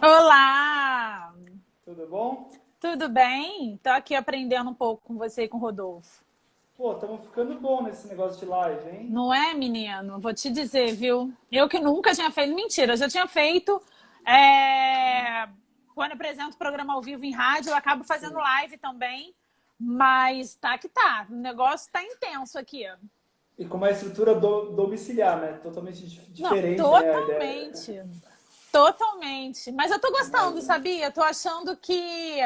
Olá! Tudo bom? Tudo bem? Tô aqui aprendendo um pouco com você e com o Rodolfo. Pô, estamos ficando bom nesse negócio de live, hein? Não é, menino? Vou te dizer, viu? Eu que nunca tinha feito. Mentira, eu já tinha feito. é, Quando eu apresento programa ao vivo em rádio, eu acabo fazendo Sim. live também. Mas tá que tá. O negócio tá intenso aqui. E com uma estrutura domiciliar, né? Totalmente Não, diferente, né? A ideia. totalmente. Totalmente. Mas eu tô gostando, Imagina. sabia? Tô achando que.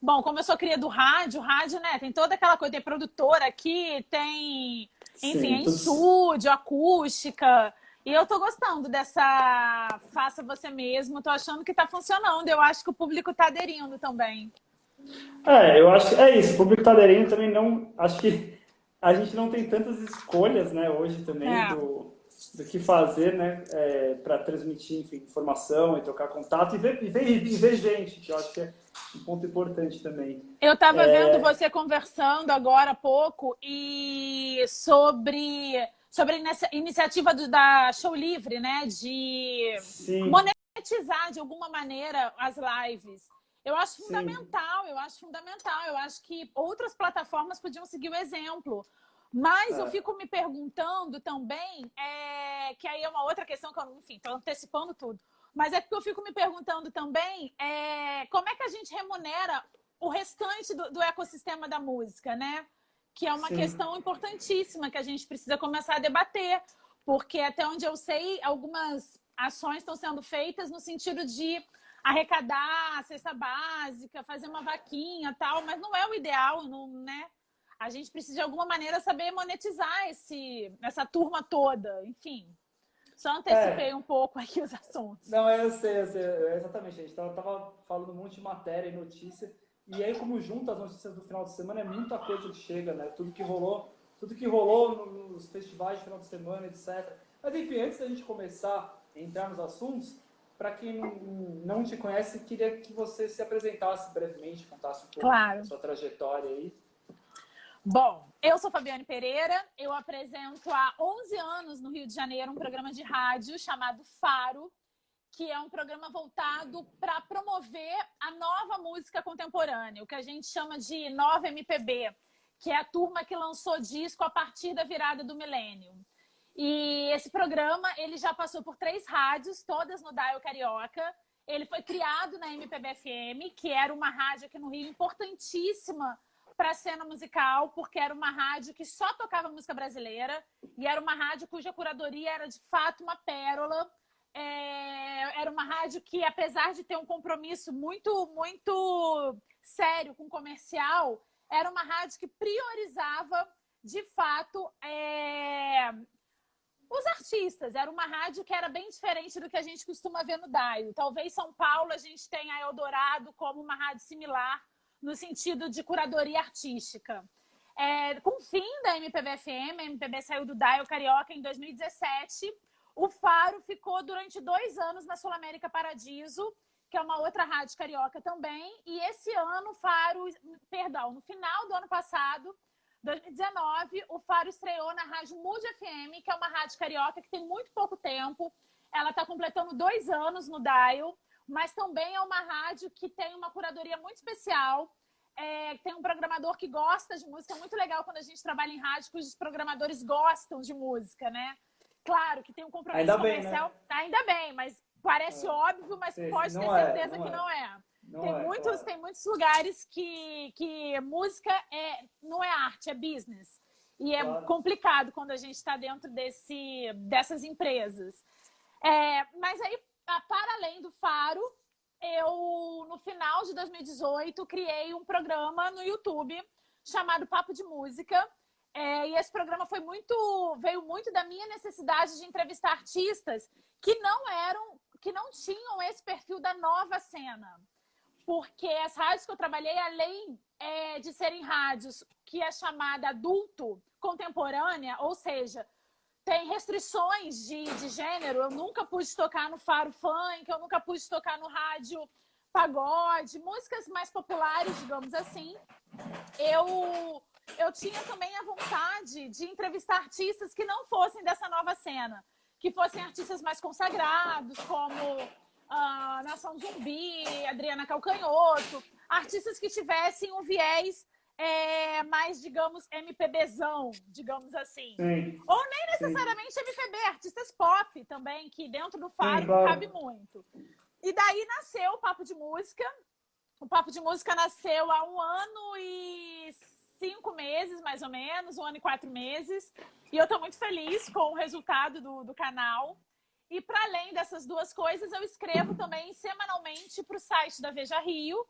Bom, como eu sou cria do rádio, né? Tem toda aquela coisa, tem produtora aqui, tem. Enfim, é Sim, em tudo. estúdio, acústica. E eu tô gostando dessa faça você mesmo. Tô achando que tá funcionando. Eu acho que o público tá aderindo também. Eu acho que é isso. O público tá aderindo também não. Acho que a gente não tem tantas escolhas, né, hoje também É. do que fazer, né, para transmitir, enfim, informação e trocar contato e ver gente, que eu acho que é um ponto importante também. Eu estava vendo você conversando agora há pouco e sobre a iniciativa da Show Livre, né? De Sim, monetizar de alguma maneira as lives. Eu acho sim. fundamental, eu acho fundamental. Eu acho que outras plataformas podiam seguir o exemplo. Mas eu É, fico me perguntando também, que aí é uma outra questão que eu, enfim, estou antecipando tudo. Mas é que eu fico me perguntando também como é que a gente remunera o restante do ecossistema da música, né? Que é uma sim. questão importantíssima que a gente precisa começar a debater, porque até onde eu sei, algumas ações estão sendo feitas no sentido de arrecadar a cesta básica, fazer uma vaquinha tal, mas não é o ideal, não, né? A gente precisa de alguma maneira saber monetizar essa turma toda, enfim. Só antecipei É, um pouco aqui os assuntos. não, eu sei, exatamente. A gente tava falando um monte de matéria e notícia, e aí como junta as notícias do final de semana, é muita coisa que chega, né? Tudo que rolou nos festivais de final de semana, etc. Mas enfim, antes da gente começar a entrar nos assuntos, para quem não te conhece, queria que você se apresentasse brevemente, contasse um pouco da Claro. sua trajetória aí. Bom, eu sou Fabiane Pereira, eu apresento há 11 anos no Rio de Janeiro um programa de rádio chamado Faro, que é um programa voltado para promover a nova música contemporânea, o que a gente chama de nova MPB, que é a turma que lançou disco a partir da virada do milênio. E esse programa, ele já passou por 3 rádios, todas no Dial Carioca. Ele foi criado na MPB FM, que era uma rádio aqui no Rio importantíssima para a cena musical, porque era uma rádio que só tocava música brasileira e era uma rádio cuja curadoria era de fato uma pérola. Era uma rádio que, apesar de ter um compromisso muito sério com o comercial, era uma rádio que priorizava de fato os artistas. Era uma rádio que era bem diferente do que a gente costuma ver no Daio. Talvez São Paulo a gente tenha a Eldorado como uma rádio similar no sentido de curadoria artística. Com o fim da MPB-FM, a MPB saiu do Dial Carioca em 2017. O Faro ficou durante 2 anos na Sul América Paradiso, que é uma outra rádio carioca também. E esse ano, no final do ano passado, 2019, o Faro estreou na Rádio Mood FM, que é uma rádio carioca que tem muito pouco tempo. Ela está completando 2 anos no Dial, mas também é uma rádio que tem uma curadoria muito especial. Tem um programador que gosta de música. É muito legal quando a gente trabalha em rádio cujos programadores gostam de música, né? Claro que tem um compromisso Ainda bem, né? comercial, ainda bem, mas parece óbvio, mas pode ter Não é, certeza não que é. não é. Não é, claro. Tem muitos lugares que música não é arte, é business. E é Claro. complicado quando a gente está dentro dessas empresas. Mas aí, para além do Faro, eu, no final de 2018, criei um programa no YouTube chamado Papo de Música. E esse programa veio muito da minha necessidade de entrevistar artistas que não tinham esse perfil da nova cena. Porque as rádios que eu trabalhei, além de serem rádios que é chamada adulto contemporânea, ou seja, tem restrições de gênero. Eu nunca pude tocar no Faro Funk, eu nunca pude tocar no rádio pagode, músicas mais populares, digamos assim. Eu tinha também a vontade de entrevistar artistas que não fossem dessa nova cena, que fossem artistas mais consagrados, como Nação Zumbi, Adriana Calcanhoto, artistas que tivessem um viés mais, digamos, MPBzão, digamos assim. Sim, Ou nem sim. necessariamente MPB, artistas pop também, que dentro do Faro Sim, claro. cabe muito. E daí nasceu o Papo de Música. O Papo de Música nasceu há 1 ano e 5 meses, mais ou menos, 1 ano e 4 meses. E eu estou muito feliz com o resultado do canal. E para além dessas duas coisas, eu escrevo também semanalmente para o site da Veja Rio,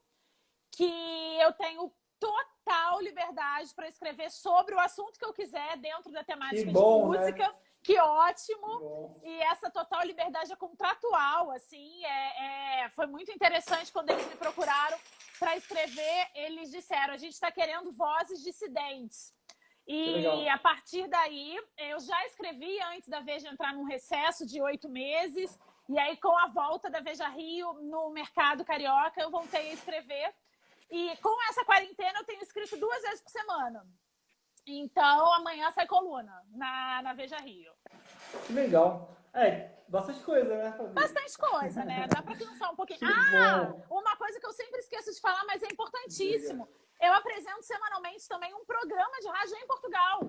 que eu tenho total liberdade para escrever sobre o assunto que eu quiser dentro da temática de música. Né? Que ótimo! Que bom. E essa total liberdade é contratual, assim, foi muito interessante quando eles me procuraram para escrever. Eles disseram, a gente está querendo vozes dissidentes. E a partir daí, eu já escrevi antes da Veja entrar num recesso de 8 meses. E aí, com a volta da Veja Rio no mercado carioca, eu voltei a escrever. E com essa quarentena, eu tenho escrito 2 vezes por semana. Então, amanhã sai coluna na Veja Rio. Que legal. Bastante coisa, né, Fabi? Bastante coisa, né? Dá para pensar um pouquinho. Uma coisa que eu sempre esqueço de falar, mas é importantíssimo. Eu apresento semanalmente também um programa de rádio em Portugal,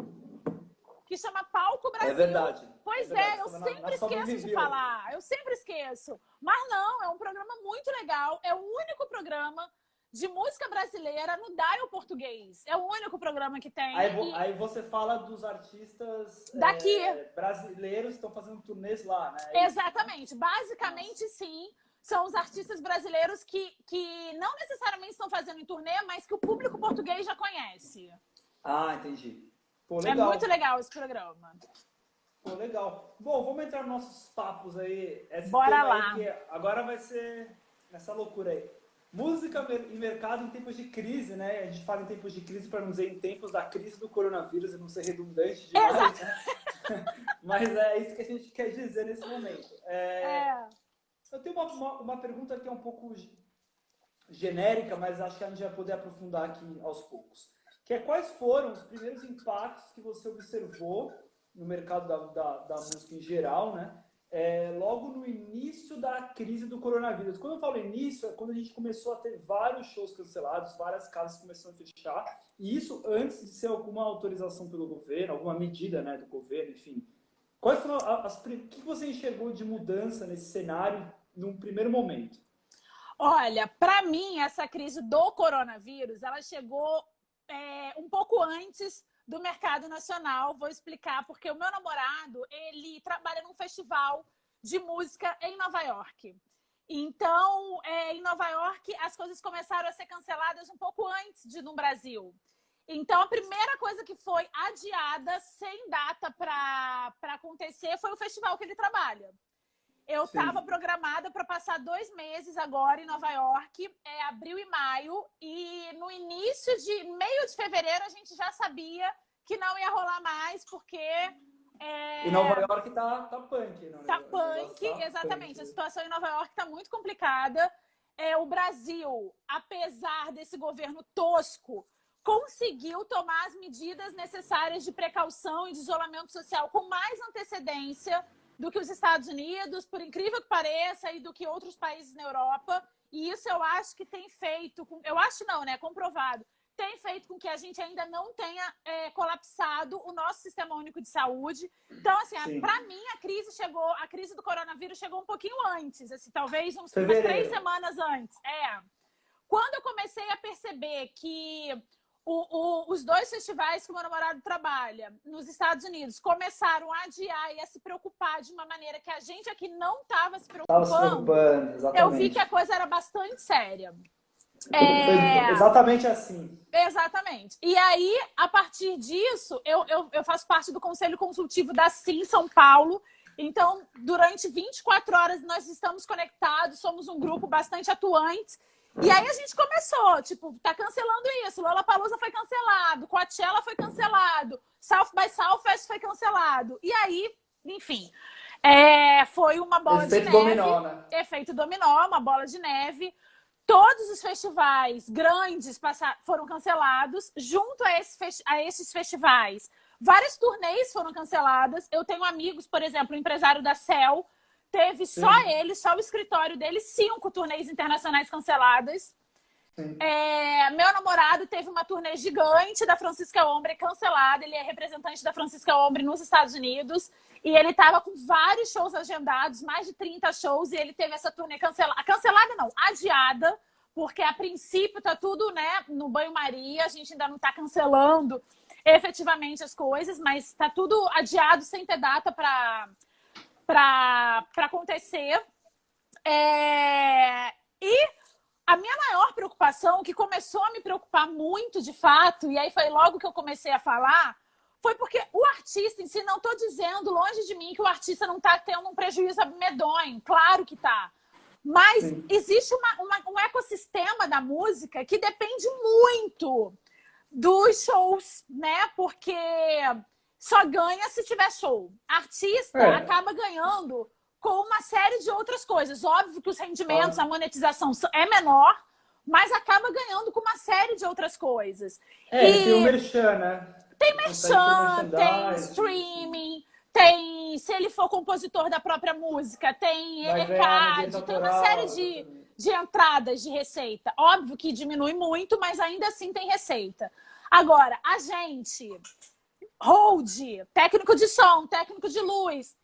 que chama Palco Brasil. É verdade. Pois eu sempre esqueço de falar. Eu sempre esqueço. Mas não, é um programa muito legal. É o único programa de música brasileira no dial português. É o único programa que tem. Aí você fala dos artistas daqui brasileiros que estão fazendo turnês lá, né? Exatamente. Basicamente, sim. São os artistas brasileiros que não necessariamente estão fazendo em turnê, mas que o público português já conhece. Ah, entendi. Pô, legal. É muito legal esse programa. Pô, legal. Bom, vamos entrar nos nossos papos aí. Bora lá. Aí, que agora vai ser nessa loucura aí. Música e mercado em tempos de crise, né? A gente fala em tempos de crise para não dizer em tempos da crise do coronavírus e não ser redundante demais, né? Mas é isso que a gente quer dizer nesse momento. Eu tenho uma pergunta que é um pouco genérica, mas acho que a gente vai poder aprofundar aqui aos poucos. Que é quais foram os primeiros impactos que você observou no mercado da música em geral, né? Logo no início da crise do coronavírus. Quando eu falo início, é quando a gente começou a ter vários shows cancelados, várias casas começaram a fechar, e isso antes de ser alguma autorização pelo governo, alguma medida, né, do governo, enfim. Quais foram o que você enxergou de mudança nesse cenário num primeiro momento? Olha, para mim, essa crise do coronavírus, ela chegou um pouco antes do mercado nacional. Vou explicar, porque o meu namorado, ele trabalha num festival de música em Nova York. Então, em Nova York, as coisas começaram a ser canceladas um pouco antes no Brasil. Então, a primeira coisa que foi adiada, sem data para acontecer, foi o festival que ele trabalha. Eu estava programada para passar 2 meses agora em Nova York, abril e maio, e no meio de fevereiro, a gente já sabia que não ia rolar mais, porque... E Nova York tá punk. Né? Tá punk, exatamente. Punk. A situação em Nova York tá muito complicada. O Brasil, apesar desse governo tosco, conseguiu tomar as medidas necessárias de precaução e de isolamento social com mais antecedência do que os Estados Unidos, por incrível que pareça, e do que outros países na Europa. E isso eu acho que tem feito... Eu acho não, né? Comprovado. Tem feito com que a gente ainda não tenha colapsado o nosso sistema único de saúde. Então, assim, para mim, a crise do coronavírus chegou um pouquinho antes, assim, talvez umas 3 semanas antes. Quando eu comecei a perceber que os 2 festivais que o meu namorado trabalha nos Estados Unidos começaram a adiar e a se preocupar de uma maneira que a gente aqui não estava se preocupando, eu vi que a coisa era bastante séria. Exatamente assim. Exatamente. E aí, a partir disso, eu faço parte do Conselho Consultivo da Sim São Paulo. Então, durante 24 horas, nós estamos conectados, somos um grupo bastante atuante. E aí a gente começou, tipo, tá cancelando isso. Lollapalooza foi cancelado, Coachella foi cancelado, South by Southwest foi cancelado. E aí, enfim, foi uma bola de neve. Efeito dominó, né? Efeito dominó, uma bola de neve. Todos os festivais grandes foram cancelados. Junto a esses festivais, várias turnês foram canceladas. Eu tenho amigos, por exemplo, o empresário da Cell, teve só ele, só o escritório dele, 5 turnês internacionais canceladas. Meu namorado teve uma turnê gigante da Francisca Ombre cancelada. Ele é representante da Francisca Ombre nos Estados Unidos. E ele estava com vários shows agendados, mais de 30 shows. E ele teve essa turnê cancelada. Cancelada não, adiada. Porque a princípio tá tudo, né, no banho-maria. A gente ainda não está cancelando efetivamente as coisas. Mas tá tudo adiado, sem ter data para acontecer. E a minha maior preocupação, que começou a me preocupar muito de fato, e aí foi logo que eu comecei a falar, foi porque o artista em si, não estou dizendo longe de mim que o artista não está tendo um prejuízo medonho, claro que está. Mas existe um ecossistema da música que depende muito dos shows, né? Porque só ganha se tiver show. Artista acaba ganhando com uma série de outras coisas. Óbvio que os rendimentos, a monetização é menor, mas acaba ganhando com uma série de outras coisas. Tem o merchan, né? Tem merchan, tem streaming, tem, se ele for compositor da própria música, tem ECAD, tem uma série de entradas de receita. Óbvio que diminui muito, mas ainda assim tem receita. Agora, a gente... hold, técnico de som, técnico de luz,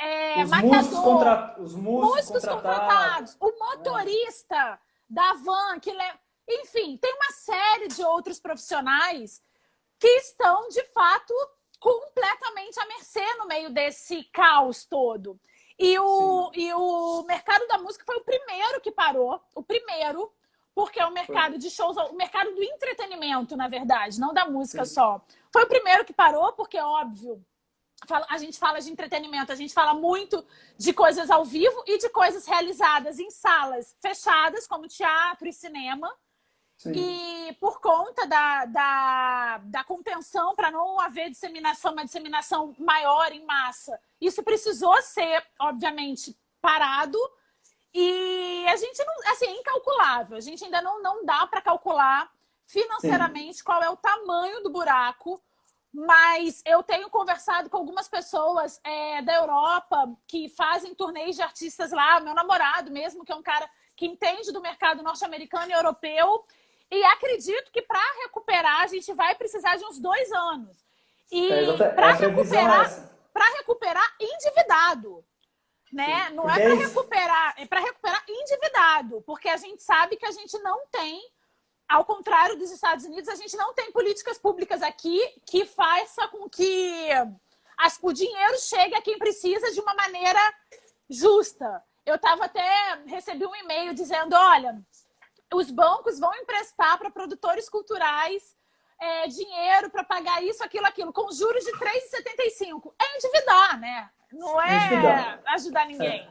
maquiador, os músicos contratados, o motorista da van, enfim, tem uma série de outros profissionais que estão, de fato, completamente à mercê no meio desse caos todo. E o mercado da música foi o primeiro que parou, porque o mercado de shows, o mercado do entretenimento, na verdade, não da música só. Foi o primeiro que parou, porque, óbvio, a gente fala de entretenimento, a gente fala muito de coisas ao vivo e de coisas realizadas em salas fechadas, como teatro e cinema. E por conta da contenção, para não haver uma disseminação maior em massa, isso precisou ser, obviamente, parado. E a gente não, assim, é incalculável. A gente ainda não dá para calcular financeiramente qual é o tamanho do buraco, mas eu tenho conversado com algumas pessoas da Europa que fazem turnês de artistas lá, meu namorado mesmo, que é um cara que entende do mercado norte-americano e europeu, e acredito que para recuperar a gente vai precisar de uns 2 anos. E para recuperar endividado. Né? Não é para recuperar endividado, porque a gente sabe que a gente não tem, ao contrário dos Estados Unidos, a gente não tem políticas públicas aqui que faça com que o dinheiro chegue a quem precisa de uma maneira justa. Eu recebi um e-mail dizendo, olha, os bancos vão emprestar para produtores culturais dinheiro para pagar isso, aquilo, com juros de 3,75. É endividar, né? Não é ajudar ninguém.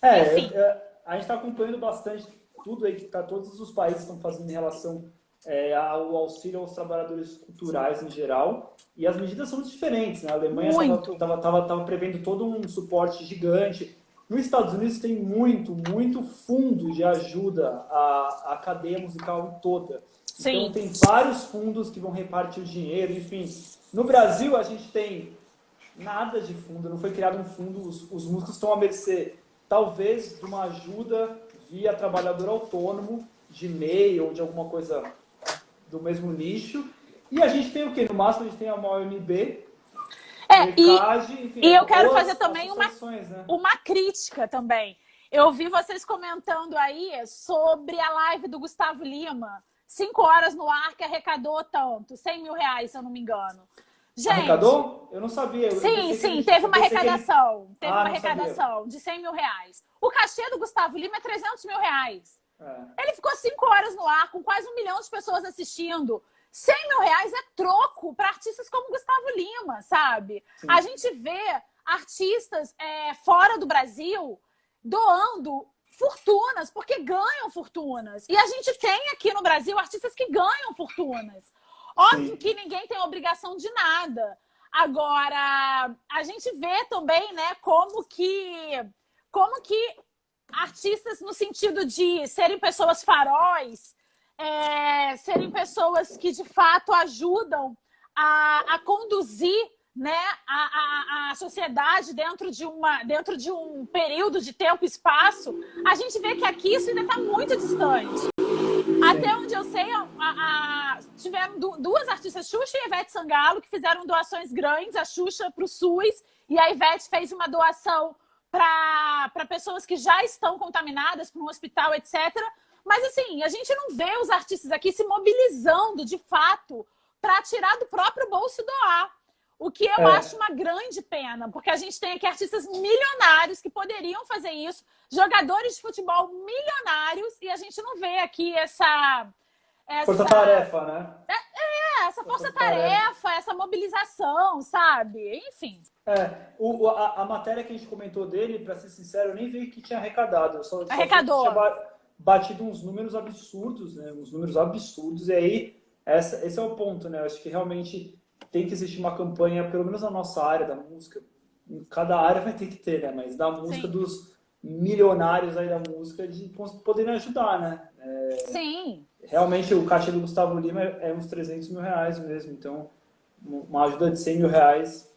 Enfim. A gente está acompanhando bastante tudo aí que todos os países estão fazendo em relação ao auxílio aos trabalhadores culturais em geral. E as medidas são muito diferentes, né? A Alemanha estava prevendo todo um suporte gigante. Nos Estados Unidos tem muito fundo de ajuda à cadeia musical toda. Então tem vários fundos que vão repartir o dinheiro, enfim. No Brasil a gente tem nada de fundo, não foi criado um fundo, os músicos estão à mercê, talvez, de uma ajuda via trabalhador autônomo, de MEI ou de alguma coisa do mesmo nicho. E a gente tem o quê? No máximo a gente tem a OMB, enfim, e eu quero fazer também né? uma crítica também. Eu vi vocês comentando aí sobre a live do Gustavo Lima, 5 horas no ar, que arrecadou tanto, 100 mil reais, se eu não me engano. Gente, arrecadou? Eu não sabia. Sim, teve uma arrecadação. Teve uma arrecadação de 100 mil reais. O cachê do Gustavo Lima é 300 mil reais. Ele ficou 5 horas no ar, com quase 1 milhão de pessoas assistindo. 100 mil reais é troco para artistas como Gustavo Lima, sabe? Sim. A gente vê artistas fora do Brasil doando fortunas, porque ganham fortunas. E a gente tem aqui no Brasil artistas que ganham fortunas. Óbvio que ninguém tem obrigação de nada. Agora, a gente vê também, né, como que artistas, no sentido de serem pessoas faróis, serem pessoas que, de fato, ajudam a conduzir, né, a sociedade dentro de um período de tempo e espaço, a gente vê que aqui isso ainda está muito distante. Até onde eu sei, tiveram duas artistas, Xuxa e Ivete Sangalo, que fizeram doações grandes, a Xuxa para o SUS, e a Ivete fez uma doação para pessoas que já estão contaminadas, para um hospital, etc. Mas, assim, a gente não vê os artistas aqui se mobilizando, de fato, para tirar do próprio bolso e doar. O que eu acho uma grande pena, porque a gente tem aqui artistas milionários que poderiam fazer isso, jogadores de futebol milionários, e a gente não vê aqui essa força-tarefa, né? Essa força-tarefa, essa mobilização, sabe? Enfim. A matéria que a gente comentou dele, para ser sincero, eu nem vi que tinha arrecadado. Eu só Arrecadou. tinha batido uns números absurdos, né? Uns números absurdos. E aí, esse é o ponto, né? Eu acho que realmente tem que existir uma campanha, pelo menos na nossa área da música. Em cada área vai ter que ter, né? Mas da música, dos milionários aí da música, de poderem ajudar, né? Sim. Realmente, o cachê do Gustavo Lima é uns 300 mil reais mesmo. Então, uma ajuda de 100 mil reais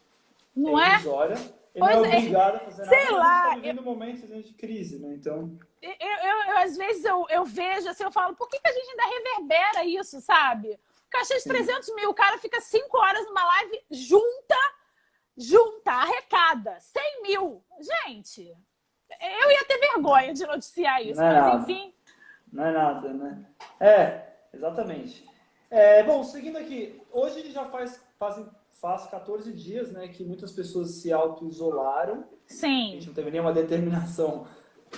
não é irrisória. Ele não é obrigado a fazer nada. Sei lá. A gente está vivendo momentos de crise, né? Então... Às vezes, eu vejo assim, eu falo, por que a gente ainda reverbera isso, sabe? Cachê de 300 mil, o cara fica 5 horas numa live, junta, arrecada, 100 mil. Gente, eu ia ter vergonha de noticiar isso, mas enfim... Não é nada, né? Exatamente. Bom, seguindo aqui, hoje ele já faz 14 dias, né, que muitas pessoas se auto-isolaram. Sim. A gente não teve nenhuma determinação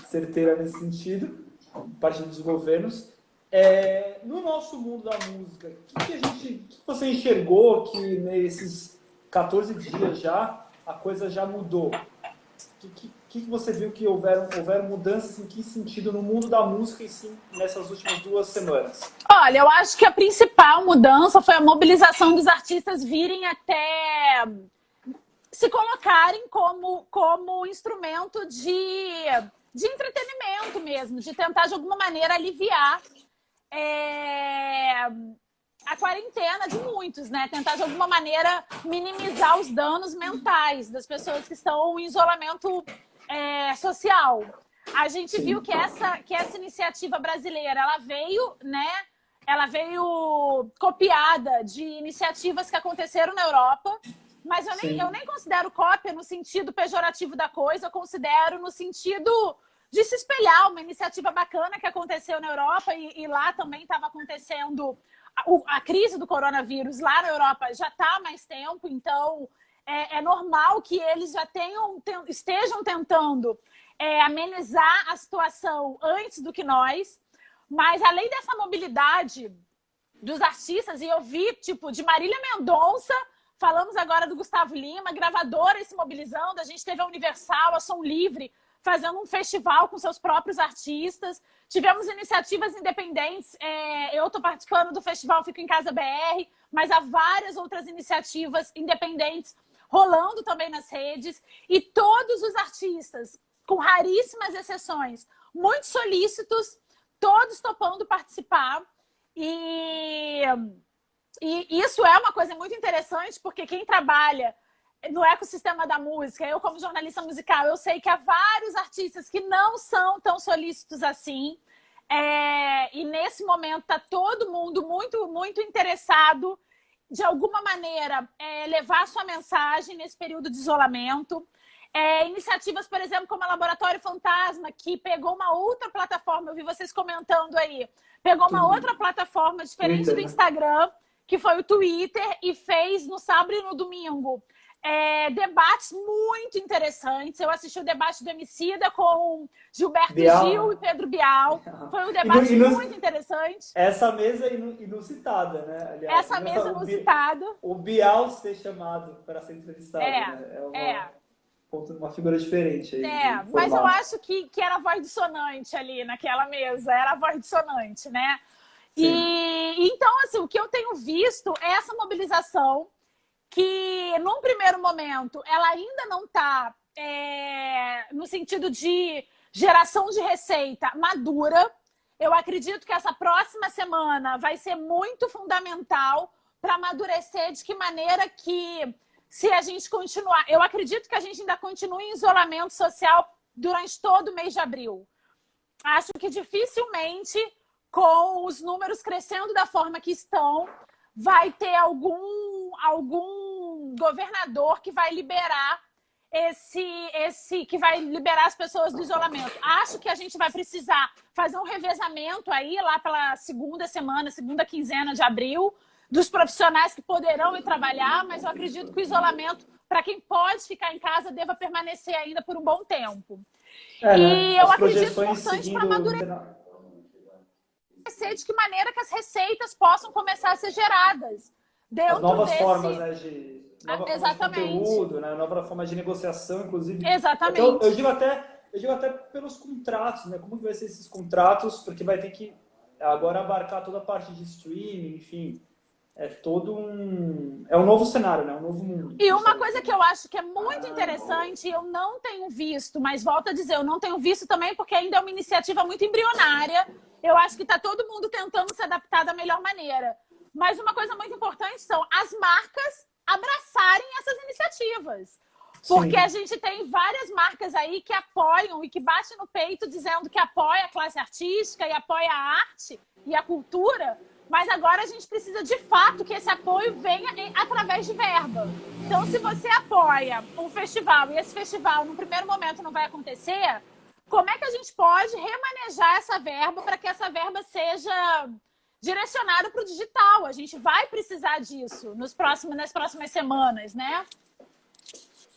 certeira nesse sentido, a partir dos governos. No nosso mundo da música, o que você enxergou que nesses 14 dias já a coisa já mudou? O que você viu que houveram mudanças em que sentido no mundo da música e sim nessas últimas 2 semanas? Olha, eu acho que a principal mudança foi a mobilização dos artistas virem até se colocarem como instrumento de entretenimento mesmo, de tentar de alguma maneira aliviar a quarentena de muitos, né? Tentar de alguma maneira minimizar os danos mentais das pessoas que estão em isolamento social. A gente viu que essa iniciativa brasileira, ela veio copiada de iniciativas que aconteceram na Europa, mas eu nem considero cópia no sentido pejorativo da coisa, eu considero no sentido de se espelhar uma iniciativa bacana que aconteceu na Europa e lá também estava acontecendo a crise do coronavírus lá na Europa já está há mais tempo, então é normal que eles já estejam tentando amenizar a situação antes do que nós, mas além dessa mobilidade dos artistas, e eu vi, de Marília Mendonça, falamos agora do Gustavo Lima, gravadora se mobilizando, a gente teve a Universal, a Som Livre, fazendo um festival com seus próprios artistas. Tivemos iniciativas independentes. Eu estou participando do festival Fico em Casa BR, mas há várias outras iniciativas independentes rolando também nas redes. E todos os artistas, com raríssimas exceções, muito solícitos, todos topando participar. E isso é uma coisa muito interessante, porque quem trabalha no ecossistema da música, eu como jornalista musical, eu sei que há vários artistas que não são tão solícitos assim, e nesse momento está todo mundo muito, muito interessado, de alguma maneira, levar a sua mensagem nesse período de isolamento. Iniciativas, por exemplo, como a Laboratório Fantasma, que pegou uma outra plataforma, eu vi vocês comentando aí, pegou uma outra plataforma diferente Twitter, do Instagram, que foi o Twitter, e fez no sábado e no domingo debates muito interessantes. Eu assisti o debate do Emicida com Gilberto Gil e Pedro Bial. Foi um debate muito interessante. Essa mesa é inusitada, né? Aliás, essa mesa inusitada. O Bial ser chamado para ser entrevistado, né? Uma figura diferente. Aí, mas eu acho que era a voz dissonante ali naquela mesa. Era a voz dissonante, né? E então, assim, o que eu tenho visto é essa mobilização que, num primeiro momento, ela ainda não está no sentido de geração de receita madura. Eu acredito que essa próxima semana vai ser muito fundamental para amadurecer de que maneira que se a gente continuar. Eu acredito que a gente ainda continue em isolamento social durante todo o mês de abril. Acho que dificilmente, com os números crescendo da forma que estão, vai ter algum governador que vai liberar que vai liberar as pessoas do isolamento. Acho que a gente vai precisar fazer um revezamento aí lá pela segunda quinzena de abril, dos profissionais que poderão ir trabalhar, mas eu acredito que o isolamento, para quem pode ficar em casa, deva permanecer ainda por um bom tempo. Né? E eu acredito importante para amadurecer de que maneira que as receitas possam começar a ser geradas. As novas formas, né, de conteúdo, né, nova forma de negociação, inclusive. Exatamente. Então, eu digo até pelos contratos, né? Como que vai ser esses contratos? Porque vai ter que agora abarcar toda a parte de streaming, enfim. É um novo cenário, né? Um novo mundo. E uma coisa que eu acho que é muito interessante, eu não tenho visto, mas volto a dizer, eu não tenho visto também porque ainda é uma iniciativa muito embrionária. Eu acho que está todo mundo tentando se adaptar da melhor maneira. Mas uma coisa muito importante são as marcas abraçarem essas iniciativas. Porque a gente tem várias marcas aí que apoiam e que batem no peito dizendo que apoia a classe artística e apoia a arte e a cultura, mas agora a gente precisa de fato que esse apoio venha através de verba. Então, se você apoia um festival e esse festival, no primeiro momento, não vai acontecer, como é que a gente pode remanejar essa verba para que essa verba seja direcionada para o digital? A gente vai precisar disso nas próximas semanas, né?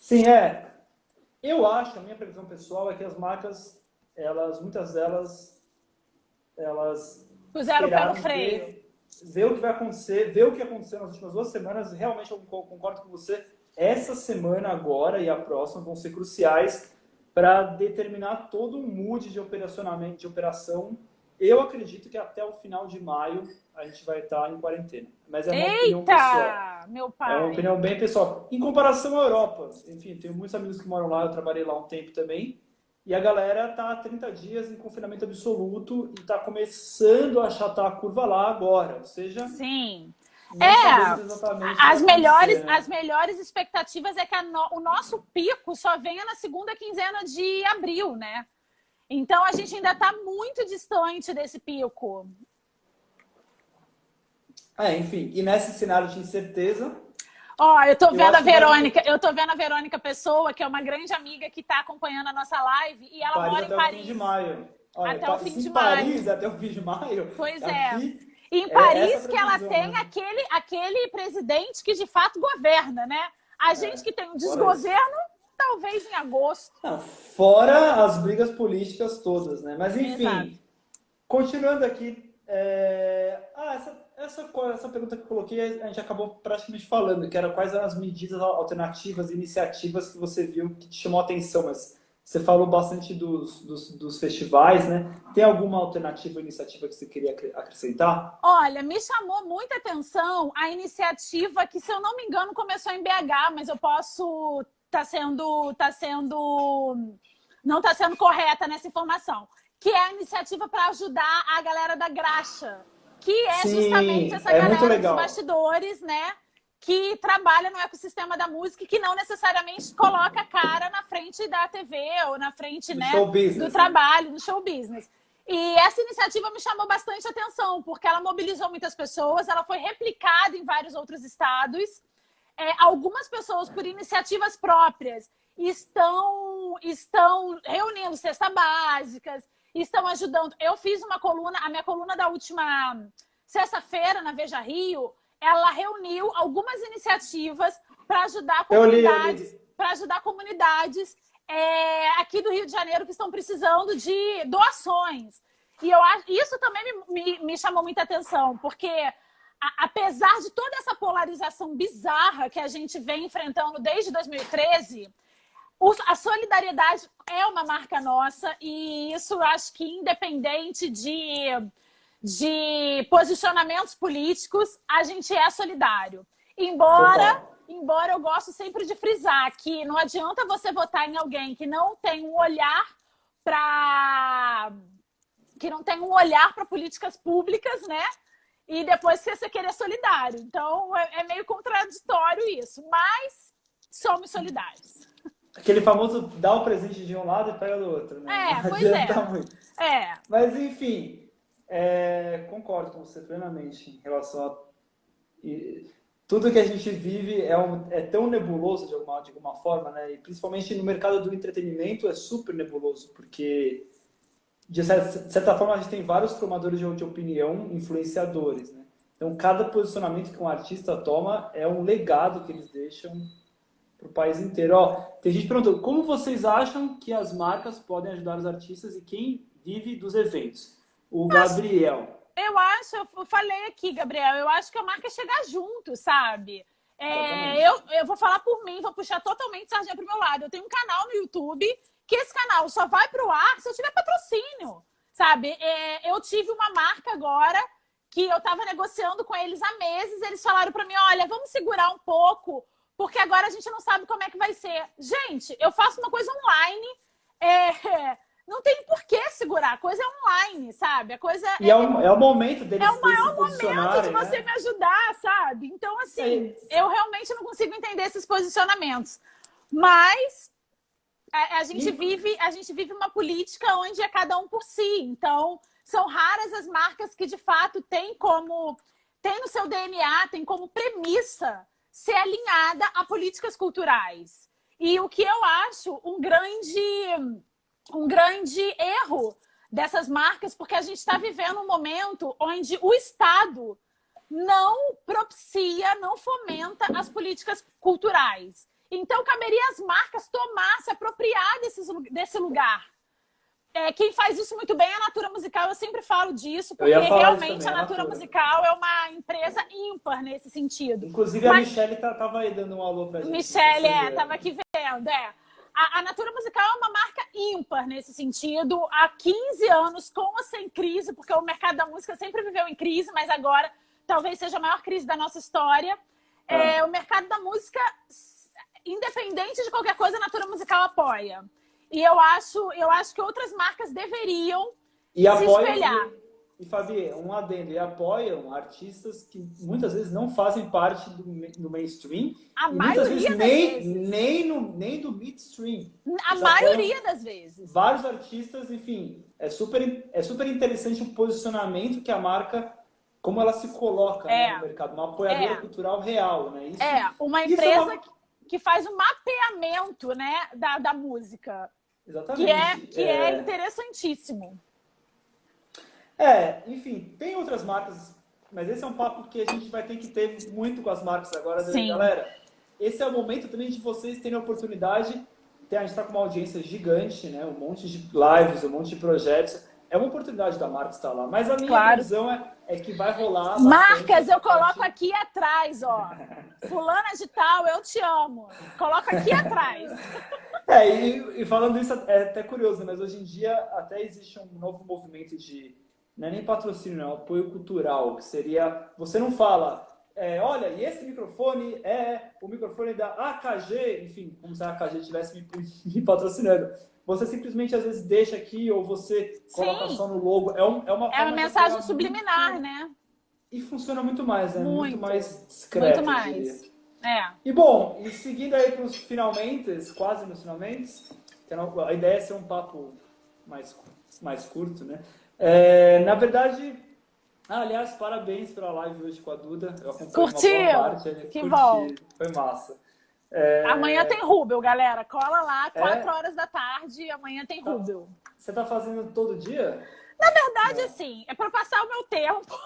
Sim, eu acho, a minha previsão pessoal é que as marcas, muitas delas, puseram o pé no freio. Ver o que vai acontecer, ver o que aconteceu nas últimas 2 semanas. Realmente eu concordo com você. Essa semana agora e a próxima vão ser cruciais para determinar todo um mood de operacionamento, de operação. Eu acredito que até o final de maio a gente vai estar em quarentena. Mas é uma opinião pessoal. Meu pai! É uma opinião bem pessoal. Em comparação à Europa, enfim, tenho muitos amigos que moram lá, eu trabalhei lá um tempo também. E a galera tá há 30 dias em confinamento absoluto e tá começando a achatar a curva lá agora. Ou seja, sim. As melhores expectativas é que o nosso pico só venha na segunda quinzena de abril, né? Então, a gente ainda está muito distante desse pico. Enfim, e nesse cenário de incerteza... eu tô vendo a Verônica Pessoa, que é uma grande amiga que está acompanhando a nossa live, e ela mora em Paris. Até o fim de maio. Até o fim de Paris, até o fim de maio. Pois é. E em Paris que ela tem aquele presidente que de fato governa, né? A gente que tem um desgoverno, talvez em agosto. Fora as brigas políticas todas, né? Mas enfim, continuando aqui, essa pergunta que eu coloquei, a gente acabou praticamente falando, que era quais eram as medidas alternativas, iniciativas que você viu que te chamou a atenção, mas você falou bastante dos festivais, né? Tem alguma alternativa ou iniciativa que você queria acrescentar? Olha, me chamou muita atenção a iniciativa que, se eu não me engano, começou em BH, mas eu posso... não está sendo correta nessa informação, que é a iniciativa para ajudar a galera da graxa, que é justamente essa galera dos bastidores, né, que trabalha no ecossistema da música e que não necessariamente coloca a cara na frente da TV ou na frente, né, do trabalho, do show business. E essa iniciativa me chamou bastante atenção, porque ela mobilizou muitas pessoas, ela foi replicada em vários outros estados. Algumas pessoas, por iniciativas próprias, estão reunindo cestas básicas, estão ajudando. Eu fiz a minha coluna da última sexta-feira, na Veja Rio, ela reuniu algumas iniciativas para ajudar comunidades aqui do Rio de Janeiro que estão precisando de doações. E isso também me chamou muita atenção, porque apesar de toda essa polarização bizarra que a gente vem enfrentando desde 2013, a solidariedade é uma marca nossa e isso eu acho que independente de posicionamentos políticos, a gente é solidário. Embora eu gosto sempre de frisar que não adianta você votar em alguém que não tem um olhar para políticas públicas, né? E depois você querer solidário. Então, é meio contraditório isso. Mas somos solidários. Aquele famoso dá o presente de um lado e pega do outro, né? Não Pois é. Muito. Mas, enfim, concordo com você plenamente em relação a... tudo que a gente vive é tão nebuloso de alguma forma, né? E principalmente no mercado do entretenimento é super nebuloso, porque de certa forma a gente tem vários formadores de opinião, influenciadores, né? Então cada posicionamento que um artista toma é um legado que eles deixam para o país inteiro. Ó, tem gente perguntando, como vocês acham que as marcas podem ajudar os artistas e quem vive dos eventos? O Gabriel. Eu falei aqui, Gabriel, eu acho que a marca é chegar junto, sabe? Eu vou falar por mim, vou puxar totalmente sardinha pro meu lado. Eu tenho um canal no YouTube, que esse canal só vai pro ar se eu tiver patrocínio, sabe? Eu tive uma marca agora, que eu tava negociando com eles há meses, eles falaram pra mim, olha, vamos segurar um pouco, porque agora a gente não sabe como é que vai ser. Gente, eu faço uma coisa online, não tem por que segurar, a coisa é online, sabe? A coisa é o momento deles. É o maior momento de você me ajudar, sabe? Então, assim, eu realmente não consigo entender esses posicionamentos. Mas a gente vive uma política onde é cada um por si. Então, são raras as marcas que, de fato, tem no seu DNA, tem como premissa ser alinhada a políticas culturais. E o que eu acho um grande erro dessas marcas, porque a gente está vivendo um momento onde o Estado não propicia, não fomenta as políticas culturais. Então, caberia às marcas se apropriar desse lugar. Quem faz isso muito bem é a Natura Musical, eu sempre falo disso, porque realmente a Natura Musical é uma empresa ímpar nesse sentido. Inclusive, a Michelle estava aí dando um alô pra gente. Michelle, estava aqui vendo, A Natura Musical é uma marca ímpar nesse sentido, há 15 anos, com ou sem crise, porque o mercado da música sempre viveu em crise, mas agora talvez seja a maior crise da nossa história. O mercado da música, independente de qualquer coisa, a Natura Musical apoia. E eu acho que outras marcas deveriam se espelhar. E Fabi, um adendo, e apoiam artistas que muitas vezes não fazem parte do mainstream. A maioria das vezes. Nem do midstream. A maioria das vezes. Vários artistas, enfim, é super interessante o posicionamento que a marca, como ela se coloca no mercado, uma apoiadora cultural real, né? Uma empresa que faz um mapeamento, né, da música. Exatamente. Que é interessantíssimo. Enfim, tem outras marcas, mas esse é um papo que a gente vai ter que ter muito com as marcas agora, Sim. Galera. Esse é o momento também de vocês terem a oportunidade. A gente está com uma audiência gigante, né? Um monte de lives, um monte de projetos. É uma oportunidade da marca estar lá. Mas a minha visão é que vai rolar. Marcas, eu coloco aqui atrás, ó. Fulana de tal, eu te amo. Coloco aqui atrás. E falando isso, é até curioso, mas hoje em dia até existe um novo movimento de... Não é nem patrocínio, não, é apoio cultural, que seria... Você não fala, olha, e esse microfone é o microfone da AKG, enfim, como se a AKG estivesse me patrocinando. Você simplesmente, às vezes, deixa aqui, ou você coloca só no logo. É uma mensagem subliminar, né? E funciona muito mais, né? Muito mais discreto. Muito mais. E, bom, e seguindo aí para os finalmente, quase nos finalmente, a ideia é ser um papo mais curto, né? Na verdade, aliás, parabéns pela live hoje com a Duda. Eu acompanhei uma boa parte. Que bom. Foi massa. Amanhã tem Rubel, galera. Cola lá, 4 horas da tarde. Amanhã tem Rubel. Você tá fazendo todo dia? Na verdade, assim, é para passar o meu tempo.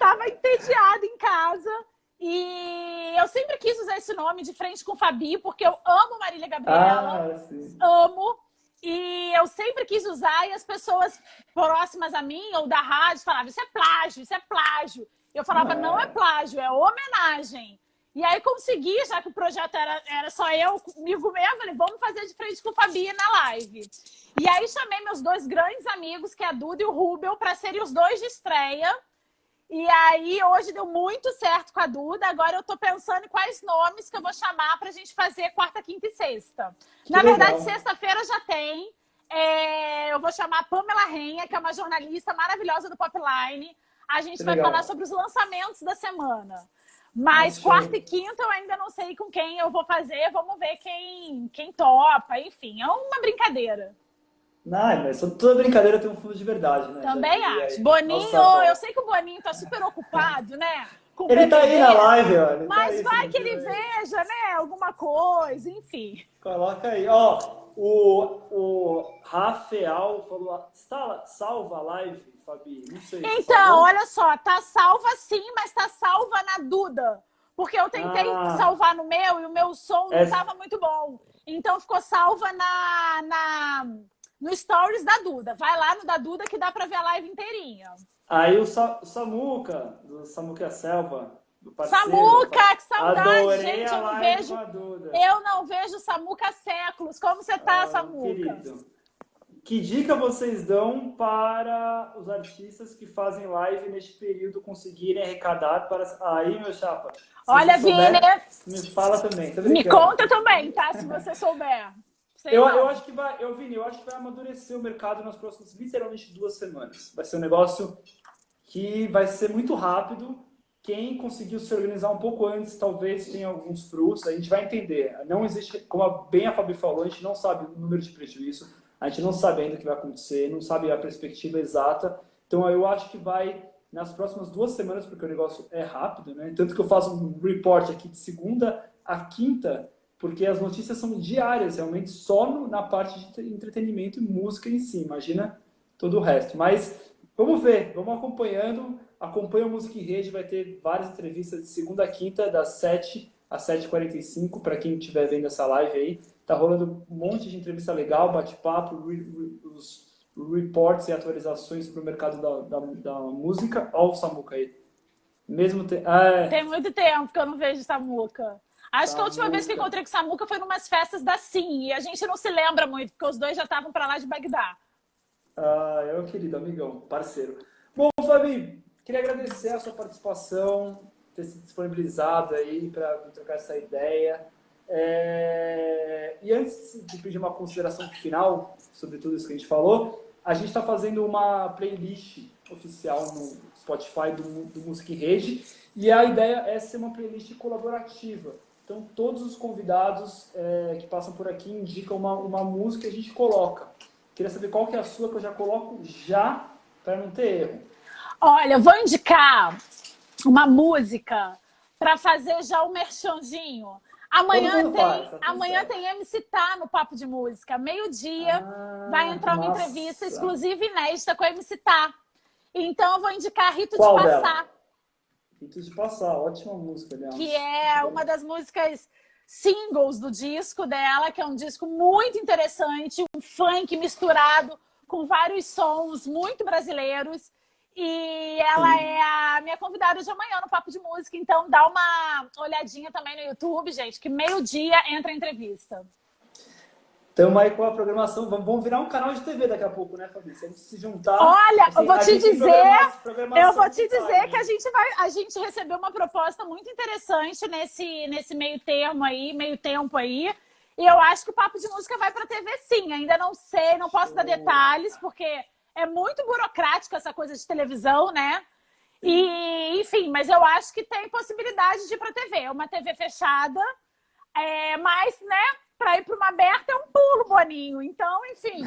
Tava entediada em casa. E eu sempre quis usar esse nome de frente com o Fabi, porque eu amo Marília Gabriela. Sim. Amo. E eu sempre quis usar, e as pessoas próximas a mim, ou da rádio, falavam, isso é plágio, isso é plágio. Eu falava, não é plágio, é homenagem. E aí consegui, já que o projeto era só eu, comigo mesmo, falei, vamos fazer de frente com o Fabi na live. E aí chamei meus 2 grandes amigos, que é a Duda e o Rubel, para serem os 2 de estreia. E aí hoje deu muito certo com a Duda, agora eu tô pensando em quais nomes que eu vou chamar pra gente fazer quarta, quinta e sexta. Na verdade, sexta-feira já tem. Eu vou chamar a Pamela Renha, que é uma jornalista maravilhosa do Popline. A gente vai falar sobre os lançamentos da semana. Mas Nossa, quarta e show. quinta eu ainda não sei com quem eu vou fazer. Vamos ver quem topa. Enfim, é uma brincadeira. Não, mas toda brincadeira tem um fundo de verdade, né? Já Também diria acho. aí nossa Boninho, eu avó. sei que o Boninho tá super ocupado, né? Com o Ele tá aí BBB. na live, ó. Ele tá Mas aí, você vai não que viu ele ele? veja, né? Alguma coisa, enfim. Coloca aí. Ó, o Rafael falou, está salva a live, Fabi? Não sei, você Então, salvou? olha só, tá salva sim, mas tá salva na Duda. Porque eu tentei Ah, salvar no meu e o meu som não é, tava muito bom. Então ficou salva no stories da Duda. Vai lá no da Duda que dá pra ver a live inteirinha. aí o Samuca, do Samuca Selva, do parceiro, Samuca, que saudade, adorei gente. a Eu não live com vejo, a Duda. eu não vejo Samuca há séculos. Como você tá, Ah, Samuca? querido. Que dica vocês dão para os artistas que fazem live neste período conseguirem arrecadar para. Aí, meu chapa, se você Olha, Vini, souber, me fala também. Tô me brincando. conta também, tá? Se você souber. Sei Eu não. acho que vai, Vini, eu acho que vai amadurecer o mercado nas próximas, literalmente, 2 semanas. Vai ser um negócio que vai ser muito rápido. Quem conseguiu se organizar um pouco antes, talvez tenha alguns frutos. A gente vai entender. Não existe, como bem a Fabi falou, a gente não sabe o número de prejuízo, a gente não sabe ainda o que vai acontecer, não sabe a perspectiva exata. Então, eu acho que vai nas próximas 2 semanas, porque o negócio é rápido, né? Tanto que eu faço um report aqui de segunda a quinta, porque as notícias são diárias, realmente, só na parte de entretenimento e música em si. Imagina todo o resto. Mas vamos ver, vamos acompanhando. Acompanha o Música em Rede, vai ter várias entrevistas de segunda a quinta, das 7 às 7h45, para quem estiver vendo essa live aí. Tá rolando um monte de entrevista legal, bate-papo, os reports e atualizações para o mercado da música. Olha o Samuca aí. Mesmo Tem muito tempo que eu não vejo Samuca. Acho que a última vez que eu Samuca. encontrei com Samuca foi numas festas da Sim. E a gente não se lembra muito, porque os dois já estavam pra lá de Bagdá. É o querido amigão, parceiro. Bom, Fabi, queria agradecer a sua participação, ter se disponibilizado aí para trocar essa ideia. E antes de pedir uma consideração final sobre tudo isso que a gente falou, a gente está fazendo uma playlist oficial no Spotify do Música em Rede, e a ideia é ser uma playlist colaborativa. Então, todos os convidados que passam por aqui indicam uma música e a gente coloca. Queria saber qual que é a sua, que eu já coloco já, para não ter erro. Olha, eu vou indicar uma música para fazer já o merchanzinho. Todo mundo faz, tá tudo Amanhã certo. tem MC Tá no Papo de Música. Meio-dia vai entrar uma entrevista Massa. exclusiva e inédita com a MC Tá. Então eu vou indicar Rito de Qual Passar. dela? Rito de Passar, ótima música, aliás. Que é uma das músicas singles do disco dela, que é um disco muito interessante, um funk misturado com vários sons muito brasileiros. E ela é a minha convidada de amanhã no Papo de Música, então dá uma olhadinha também no YouTube, gente, que meio-dia entra a entrevista. Estamos aí com a programação. Vamos virar um canal de TV daqui a pouco, né, Fabi? Se a gente se juntar. Olha, assim, eu vou te dizer que a gente recebeu uma proposta muito interessante nesse meio tempo aí. E eu acho que o Papo de Música vai para a TV sim. Ainda não sei, não posso dar detalhes, porque é muito burocrático essa coisa de televisão, né? E, enfim, mas eu acho que tem possibilidade de ir para a TV. É uma TV fechada, mas, né, para ir para uma aberta é um pulo, Boninho. Então, enfim.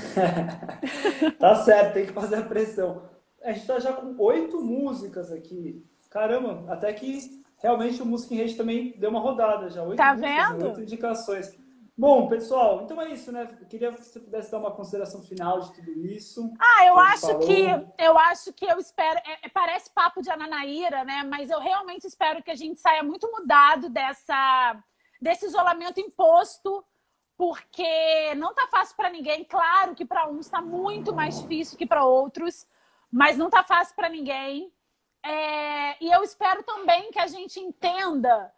Tá certo, tem que fazer a pressão. A gente tá já com 8 músicas aqui. Caramba, até que realmente o Música em Rede também deu uma rodada já. 8 Tá músicas, vendo? 8 indicações. Bom, pessoal, então é isso, né? Eu queria que você pudesse dar uma consideração final de tudo isso. Eu acho que eu espero. Parece papo de Ananaíra, né? Mas eu realmente espero que a gente saia muito mudado desse isolamento imposto, porque não tá fácil para ninguém. Claro que para uns está muito mais difícil que para outros, mas não tá fácil para ninguém. E eu espero também que a gente entenda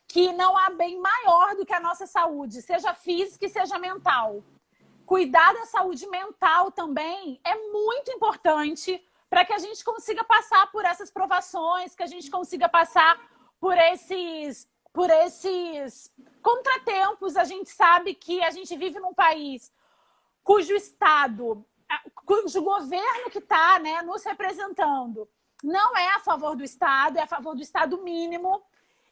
que não há bem maior do que a nossa saúde, seja física e seja mental. Cuidar da saúde mental também é muito importante para que a gente consiga passar por essas provações, que a gente consiga passar por esses contratempos. A gente sabe que a gente vive num país cujo governo que está, né, nos representando não é a favor do Estado, é a favor do Estado mínimo.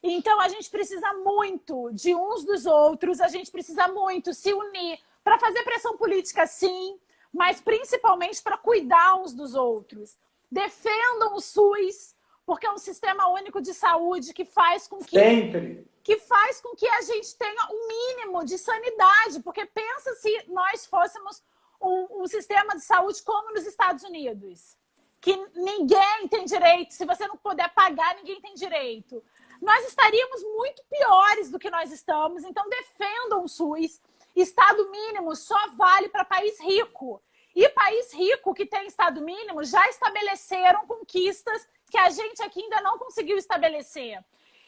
Então, a gente precisa muito de uns dos outros, a gente precisa muito se unir para fazer pressão política, sim, mas principalmente para cuidar uns dos outros. Defendam o SUS, porque é um sistema único de saúde que faz com que... Sempre. Que faz com que a gente tenha um mínimo de sanidade, porque pensa se nós fôssemos um sistema de saúde como nos Estados Unidos, que ninguém tem direito, se você não puder pagar, ninguém tem direito. Nós estaríamos muito piores do que nós estamos, então defendam o SUS. Estado mínimo só vale para país rico. E país rico que tem estado mínimo já estabeleceram conquistas que a gente aqui ainda não conseguiu estabelecer.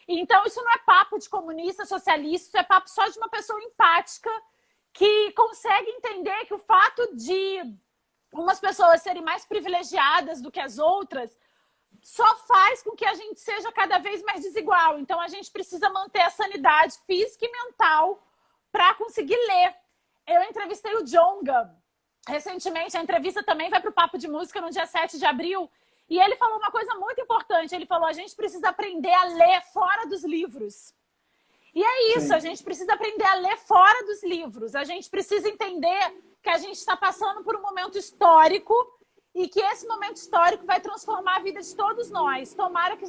Então, isso não é papo de comunista, socialista, isso é papo só de uma pessoa empática que consegue entender que o fato de umas pessoas serem mais privilegiadas do que as outras só faz com que a gente seja cada vez mais desigual. Então, a gente precisa manter a sanidade física e mental para conseguir ler. Eu entrevistei o Djonga recentemente, a entrevista também vai para o Papo de Música no dia 7 de abril, e ele falou uma coisa muito importante, ele falou, a gente precisa aprender a ler fora dos livros. E é isso, Sim. a gente precisa aprender a ler fora dos livros, a gente precisa entender que a gente está passando por um momento histórico e que esse momento histórico vai transformar a vida de todos nós. Tomara que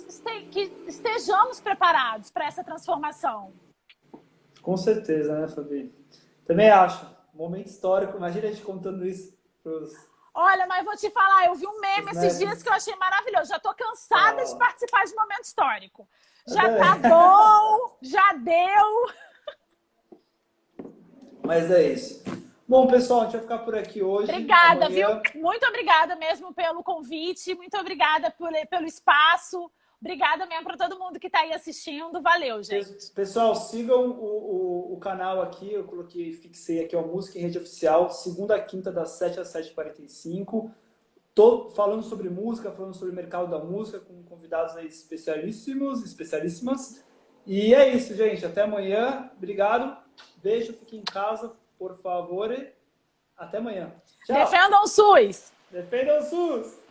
estejamos preparados para essa transformação. Com certeza, né, Fabi? Também acho. Momento histórico, imagina a gente contando isso pros... Olha, mas vou te falar, eu vi um meme esses dias que eu achei maravilhoso. Já tô cansada de participar de momento histórico. Já tá bom, já deu. Mas é isso. Bom, pessoal, a gente vai ficar por aqui hoje. Obrigada, Amanhã... viu? Muito obrigada mesmo pelo convite. Muito obrigada pelo espaço. Obrigada mesmo para todo mundo que está aí assistindo. Valeu, gente. Pessoal, sigam o canal aqui. Eu fixei aqui, ó, Música em Rede Oficial. Segunda a quinta, das 7 às 7h45. Tô falando sobre música, falando sobre o mercado da música, com convidados aí especialíssimas. E é isso, gente. Até amanhã. Obrigado. Beijo, fique em casa, por favor. E até amanhã. Tchau. Defendam o SUS. Defendam o SUS.